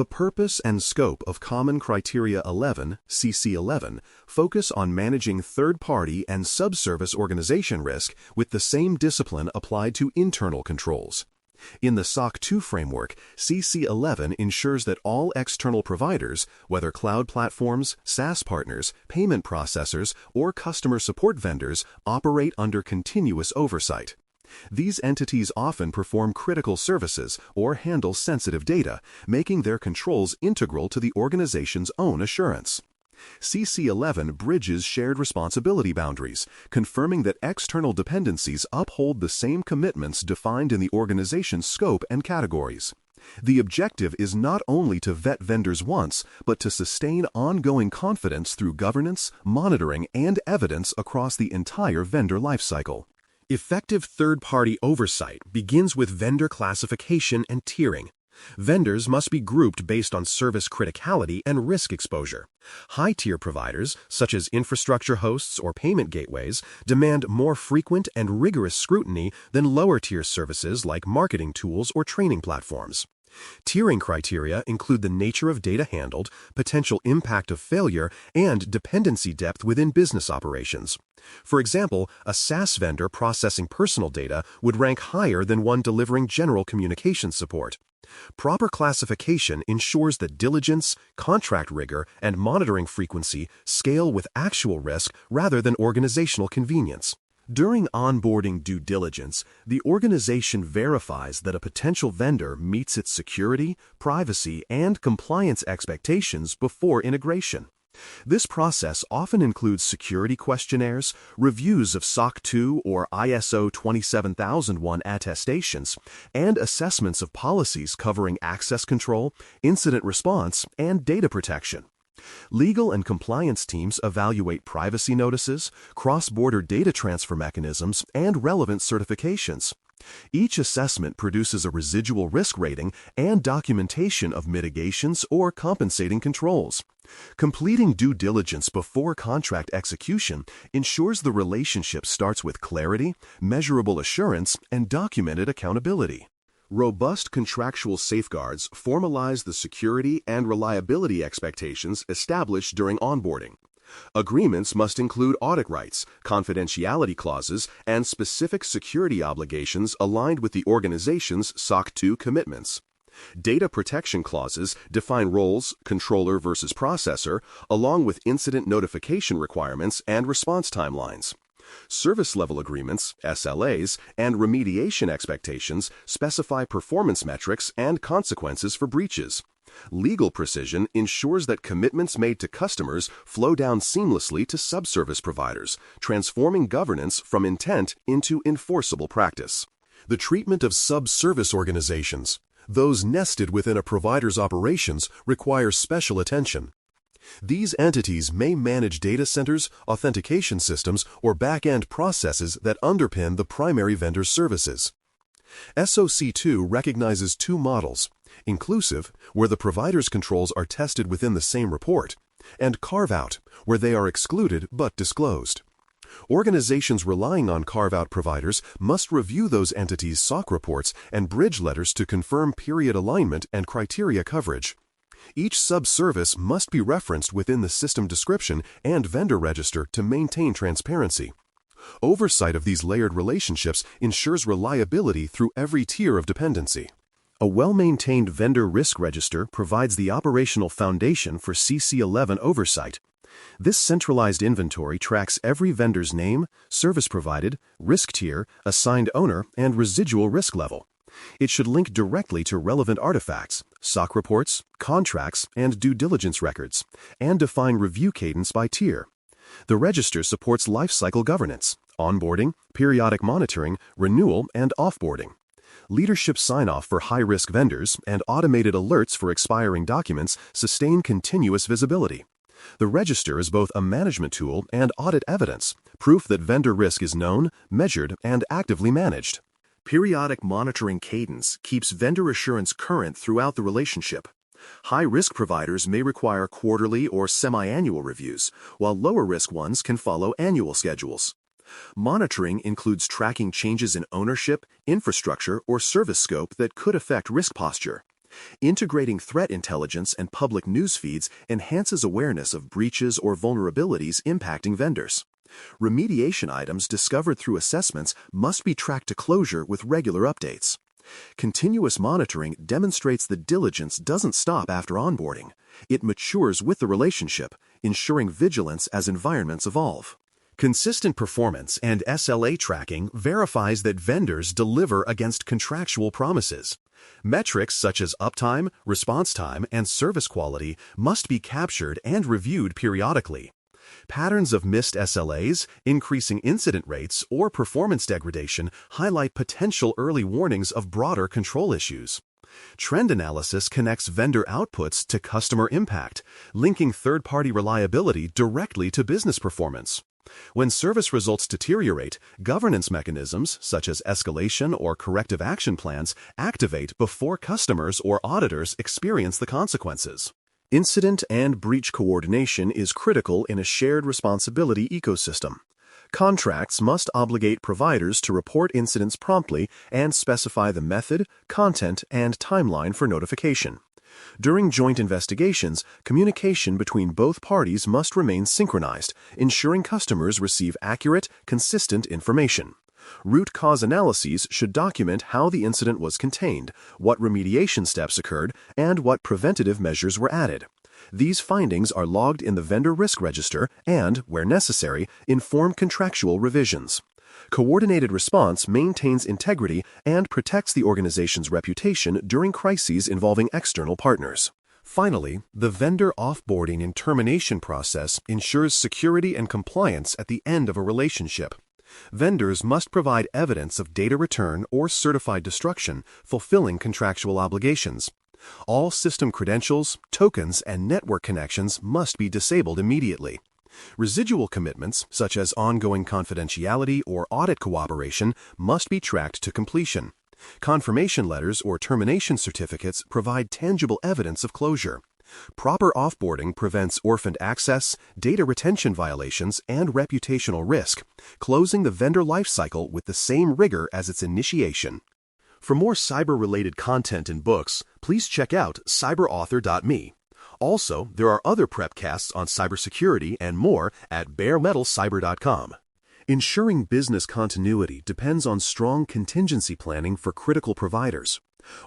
The purpose and scope of Common Criteria 11, CC11, focus on managing third-party and subservice organization risk with the same discipline applied to internal controls. In the SOC 2 framework, CC11 ensures that all external providers, whether cloud platforms, SaaS partners, payment processors, or customer support vendors, operate under continuous oversight. These entities often perform critical services or handle sensitive data, making their controls integral to the organization's own assurance. CC11 bridges shared responsibility boundaries, confirming that external dependencies uphold the same commitments defined in the organization's scope and categories. The objective is not only to vet vendors once, but to sustain ongoing confidence through governance, monitoring, and evidence across the entire vendor lifecycle. Effective third-party oversight begins with vendor classification and tiering. Vendors must be grouped based on service criticality and risk exposure. High-tier providers, such as infrastructure hosts or payment gateways, demand more frequent and rigorous scrutiny than lower-tier services like marketing tools or training platforms. Tiering criteria include the nature of data handled, potential impact of failure, and dependency depth within business operations. For example, a SaaS vendor processing personal data would rank higher than one delivering general communications support. Proper classification ensures that diligence, contract rigor, and monitoring frequency scale with actual risk rather than organizational convenience. During onboarding due diligence, the organization verifies that a potential vendor meets its security, privacy, and compliance expectations before integration. This process often includes security questionnaires, reviews of SOC 2 or ISO 27001 attestations, and assessments of policies covering access control, incident response, and data protection. Legal and compliance teams evaluate privacy notices, cross-border data transfer mechanisms, and relevant certifications. Each assessment produces a residual risk rating and documentation of mitigations or compensating controls. Completing due diligence before contract execution ensures the relationship starts with clarity, measurable assurance, and documented accountability. Robust contractual safeguards formalize the security and reliability expectations established during onboarding. Agreements must include audit rights, confidentiality clauses, and specific security obligations aligned with the organization's SOC 2 commitments. Data protection clauses define roles, controller versus processor, along with incident notification requirements and response timelines. Service level agreements, SLAs, and remediation expectations specify performance metrics and consequences for breaches. Legal precision ensures that commitments made to customers flow down seamlessly to subservice providers, transforming governance from intent into enforceable practice. The treatment of subservice organizations, those nested within a provider's operations, requires special attention. These entities may manage data centers, authentication systems, or back-end processes that underpin the primary vendor's services. SOC 2 recognizes two models: inclusive, where the provider's controls are tested within the same report, and carve-out, where they are excluded but disclosed. Organizations relying on carve-out providers must review those entities' SOC reports and bridge letters to confirm period alignment and criteria coverage. Each subservice must be referenced within the system description and vendor register to maintain transparency. Oversight of these layered relationships ensures reliability through every tier of dependency. A well-maintained vendor risk register provides the operational foundation for CC11 oversight. This centralized inventory tracks every vendor's name, service provided, risk tier, assigned owner, and residual risk level. It should link directly to relevant artifacts, SOC reports, contracts, and due diligence records, and define review cadence by tier. The register supports lifecycle governance, onboarding, periodic monitoring, renewal, and offboarding. Leadership sign-off for high-risk vendors and automated alerts for expiring documents sustain continuous visibility. The register is both a management tool and audit evidence, proof that vendor risk is known, measured, and actively managed. Periodic monitoring cadence keeps vendor assurance current throughout the relationship. High-risk providers may require quarterly or semi-annual reviews, while lower-risk ones can follow annual schedules. Monitoring includes tracking changes in ownership, infrastructure, or service scope that could affect risk posture. Integrating threat intelligence and public news feeds enhances awareness of breaches or vulnerabilities impacting vendors. Remediation items discovered through assessments must be tracked to closure with regular updates. Continuous monitoring demonstrates that diligence doesn't stop after onboarding. It matures with the relationship, ensuring vigilance as environments evolve. Consistent performance and SLA tracking verifies that vendors deliver against contractual promises. Metrics such as uptime, response time, and service quality must be captured and reviewed periodically. Patterns of missed SLAs, increasing incident rates, or performance degradation highlight potential early warnings of broader control issues. Trend analysis connects vendor outputs to customer impact, linking third-party reliability directly to business performance. When service results deteriorate, governance mechanisms, such as escalation or corrective action plans, activate before customers or auditors experience the consequences. Incident and breach coordination is critical in a shared responsibility ecosystem. Contracts must obligate providers to report incidents promptly and specify the method, content, and timeline for notification. During joint investigations, communication between both parties must remain synchronized, ensuring customers receive accurate, consistent information. Root cause analyses should document how the incident was contained, what remediation steps occurred, and what preventative measures were added. These findings are logged in the vendor risk register and, where necessary, inform contractual revisions. Coordinated response maintains integrity and protects the organization's reputation during crises involving external partners. Finally, the vendor offboarding and termination process ensures security and compliance at the end of a relationship. Vendors must provide evidence of data return or certified destruction, fulfilling contractual obligations. All system credentials, tokens, and network connections must be disabled immediately. Residual commitments, such as ongoing confidentiality or audit cooperation, must be tracked to completion. Confirmation letters or termination certificates provide tangible evidence of closure. Proper offboarding prevents orphaned access, data retention violations, and reputational risk, closing the vendor lifecycle with the same rigor as its initiation. For more cyber-related content and books, please check out cyberauthor.me. Also, there are other prepcasts on cybersecurity and more at baremetalcyber.com. Ensuring business continuity depends on strong contingency planning for critical providers.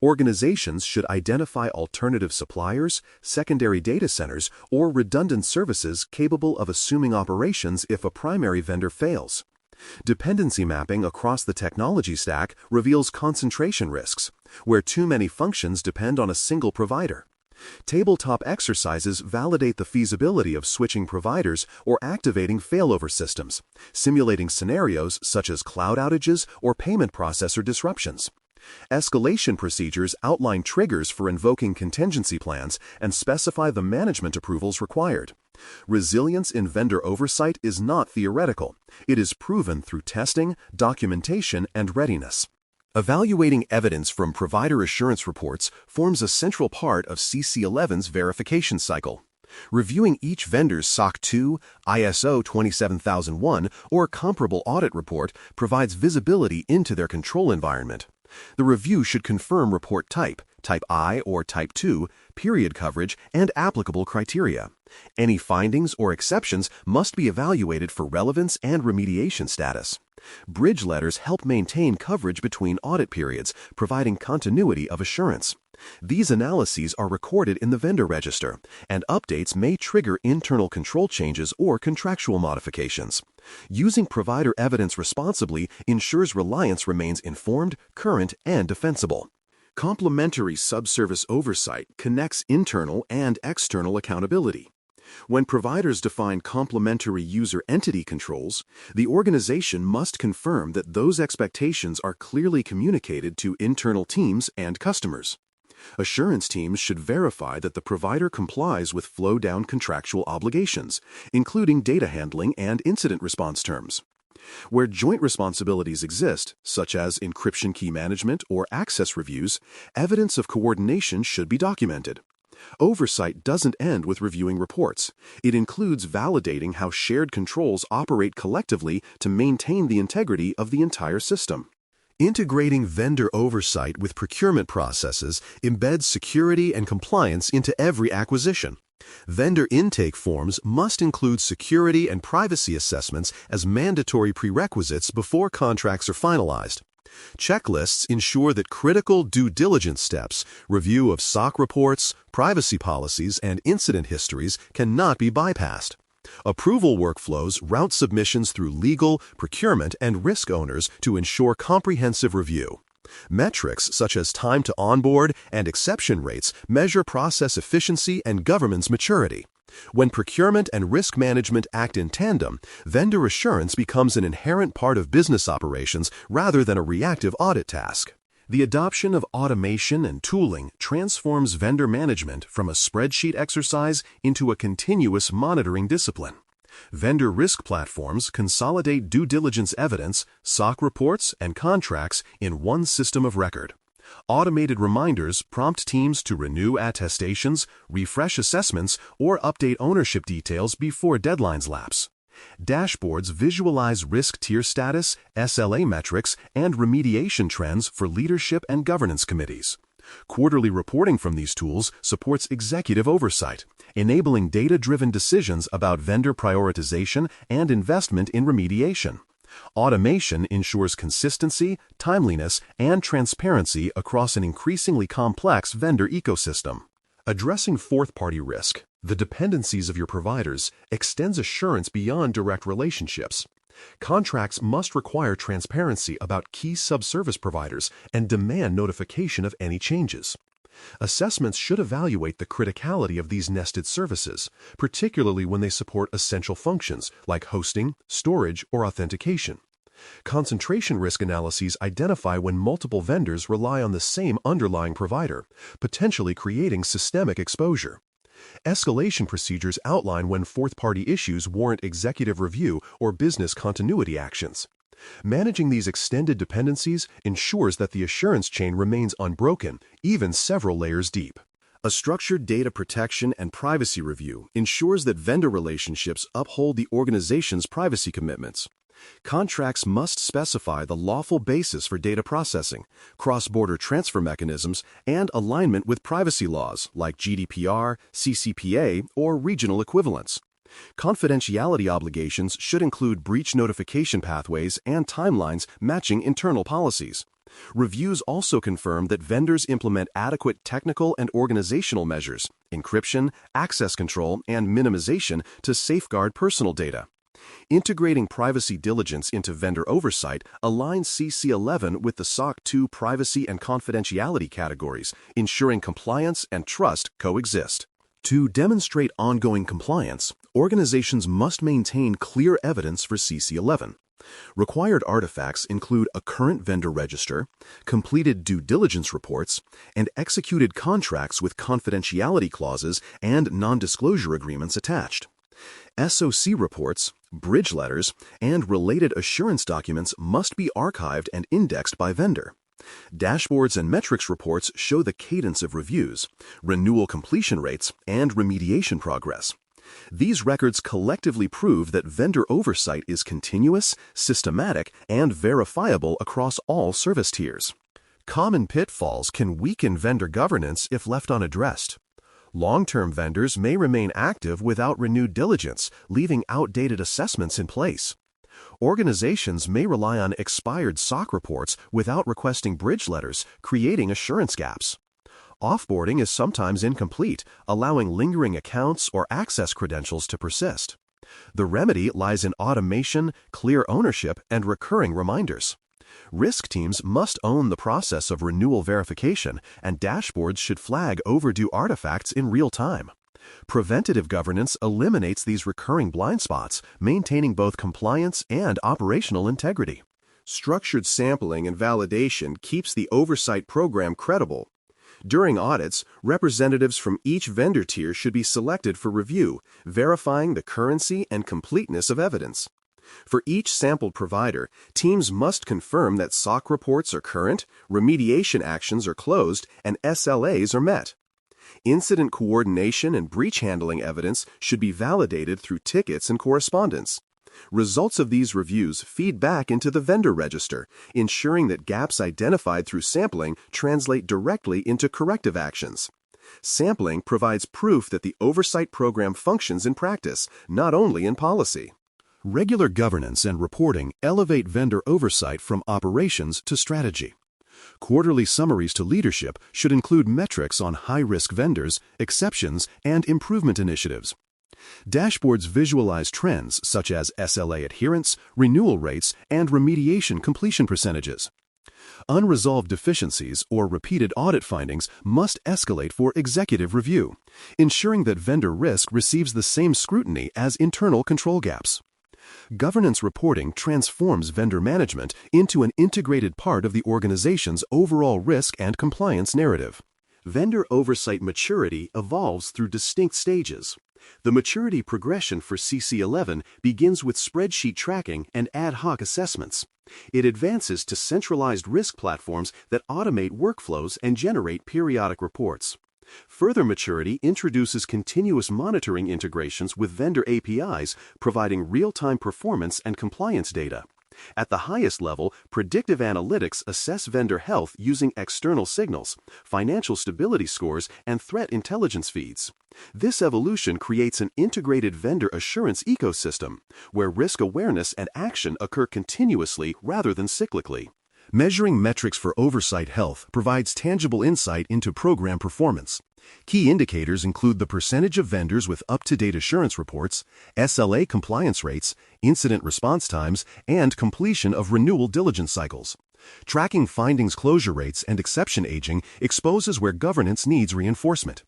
Organizations should identify alternative suppliers, secondary data centers, or redundant services capable of assuming operations if a primary vendor fails. Dependency mapping across the technology stack reveals concentration risks, where too many functions depend on a single provider. Tabletop exercises validate the feasibility of switching providers or activating failover systems, simulating scenarios such as cloud outages or payment processor disruptions. Escalation procedures outline triggers for invoking contingency plans and specify the management approvals required. Resilience in vendor oversight is not theoretical. It is proven through testing, documentation, and readiness. Evaluating evidence from provider assurance reports forms a central part of CC11's verification cycle. Reviewing each vendor's SOC 2, ISO 27001, or comparable audit report provides visibility into their control environment. The review should confirm report type, Type I or Type 2, period coverage, and applicable criteria. Any findings or exceptions must be evaluated for relevance and remediation status. Bridge letters help maintain coverage between audit periods, providing continuity of assurance. These analyses are recorded in the vendor register, and updates may trigger internal control changes or contractual modifications. Using provider evidence responsibly ensures reliance remains informed, current, and defensible. Complementary subservice oversight connects internal and external accountability. When providers define complementary user entity controls, the organization must confirm that those expectations are clearly communicated to internal teams and customers. Assurance teams should verify that the provider complies with flow-down contractual obligations, including data handling and incident response terms. Where joint responsibilities exist, such as encryption key management or access reviews, evidence of coordination should be documented. Oversight doesn't end with reviewing reports. It includes validating how shared controls operate collectively to maintain the integrity of the entire system. Integrating vendor oversight with procurement processes embeds security and compliance into every acquisition. Vendor intake forms must include security and privacy assessments as mandatory prerequisites before contracts are finalized. Checklists ensure that critical due diligence steps, review of SOC reports, privacy policies, and incident histories cannot be bypassed. Approval workflows route submissions through legal, procurement, and risk owners to ensure comprehensive review. Metrics such as time to onboard and exception rates measure process efficiency and governance maturity. When procurement and risk management act in tandem, vendor assurance becomes an inherent part of business operations rather than a reactive audit task. The adoption of automation and tooling transforms vendor management from a spreadsheet exercise into a continuous monitoring discipline. Vendor risk platforms consolidate due diligence evidence, SOC reports, and contracts in one system of record. Automated reminders prompt teams to renew attestations, refresh assessments, or update ownership details before deadlines lapse. Dashboards visualize risk tier status, SLA metrics, and remediation trends for leadership and governance committees. Quarterly reporting from these tools supports executive oversight, enabling data-driven decisions about vendor prioritization and investment in remediation. Automation ensures consistency, timeliness, and transparency across an increasingly complex vendor ecosystem. Addressing fourth-party risk, the dependencies of your providers, extends assurance beyond direct relationships. Contracts must require transparency about key subservice providers and demand notification of any changes. Assessments should evaluate the criticality of these nested services, particularly when they support essential functions like hosting, storage, or authentication. Concentration risk analyses identify when multiple vendors rely on the same underlying provider, potentially creating systemic exposure. Escalation procedures outline when fourth-party issues warrant executive review or business continuity actions. Managing these extended dependencies ensures that the assurance chain remains unbroken, even several layers deep. A structured data protection and privacy review ensures that vendor relationships uphold the organization's privacy commitments. Contracts must specify the lawful basis for data processing, cross-border transfer mechanisms, and alignment with privacy laws like GDPR, CCPA, or regional equivalents. Confidentiality obligations should include breach notification pathways and timelines matching internal policies. Reviews also confirm that vendors implement adequate technical and organizational measures, encryption, access control, and minimization to safeguard personal data. Integrating privacy diligence into vendor oversight aligns CC11 with the SOC 2 privacy and confidentiality categories, ensuring compliance and trust coexist. To demonstrate ongoing compliance, organizations must maintain clear evidence for CC11. Required artifacts include a current vendor register, completed due diligence reports, and executed contracts with confidentiality clauses and non-disclosure agreements attached. SOC reports, bridge letters, and related assurance documents must be archived and indexed by vendor. Dashboards and metrics reports show the cadence of reviews, renewal completion rates, and remediation progress. These records collectively prove that vendor oversight is continuous, systematic, and verifiable across all service tiers. Common pitfalls can weaken vendor governance if left unaddressed. Long-term vendors may remain active without renewed diligence, leaving outdated assessments in place. Organizations may rely on expired SOC reports without requesting bridge letters, creating assurance gaps. Offboarding is sometimes incomplete, allowing lingering accounts or access credentials to persist. The remedy lies in automation, clear ownership, and recurring reminders. Risk teams must own the process of renewal verification, and dashboards should flag overdue artifacts in real time. Preventative governance eliminates these recurring blind spots, maintaining both compliance and operational integrity. Structured sampling and validation keeps the oversight program credible. During audits, representatives from each vendor tier should be selected for review, verifying the currency and completeness of evidence. For each sampled provider, teams must confirm that SOC reports are current, remediation actions are closed, and SLAs are met. Incident coordination and breach handling evidence should be validated through tickets and correspondence. Results of these reviews feed back into the vendor register, ensuring that gaps identified through sampling translate directly into corrective actions. Sampling provides proof that the oversight program functions in practice, not only in policy. Regular governance and reporting elevate vendor oversight from operations to strategy. Quarterly summaries to leadership should include metrics on high-risk vendors, exceptions, and improvement initiatives. Dashboards visualize trends such as SLA adherence, renewal rates, and remediation completion percentages. Unresolved deficiencies or repeated audit findings must escalate for executive review, ensuring that vendor risk receives the same scrutiny as internal control gaps. Governance reporting transforms vendor management into an integrated part of the organization's overall risk and compliance narrative. Vendor oversight maturity evolves through distinct stages. The maturity progression for CC11 begins with spreadsheet tracking and ad hoc assessments. It advances to centralized risk platforms that automate workflows and generate periodic reports. Further maturity introduces continuous monitoring integrations with vendor APIs, providing real-time performance and compliance data. At the highest level, predictive analytics assess vendor health using external signals, financial stability scores, and threat intelligence feeds. This evolution creates an integrated vendor assurance ecosystem, where risk awareness and action occur continuously rather than cyclically. Measuring metrics for oversight health provides tangible insight into program performance. Key indicators include the percentage of vendors with up-to-date assurance reports, SLA compliance rates, incident response times, and completion of renewal diligence cycles. Tracking findings closure rates and exception aging exposes where governance needs reinforcement.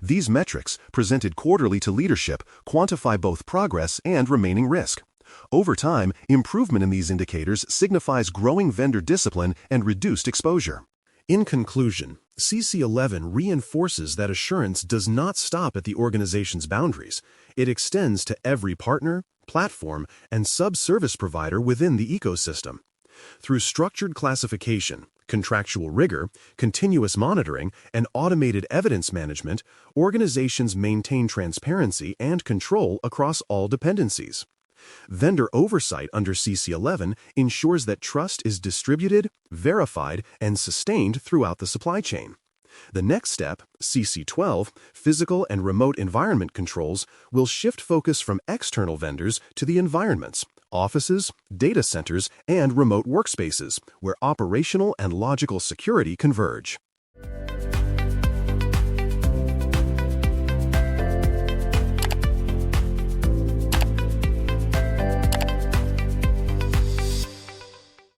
These metrics, presented quarterly to leadership, quantify both progress and remaining risk. Over time, improvement in these indicators signifies growing vendor discipline and reduced exposure. In conclusion, CC11 reinforces that assurance does not stop at the organization's boundaries. It extends to every partner, platform, and sub-service provider within the ecosystem. Through structured classification, contractual rigor, continuous monitoring, and automated evidence management, organizations maintain transparency and control across all dependencies. Vendor oversight under CC11 ensures that trust is distributed, verified, and sustained throughout the supply chain. The next step, CC12, physical and remote environment controls, will shift focus from external vendors to the environments, offices, data centers, and remote workspaces, where operational and logical security converge.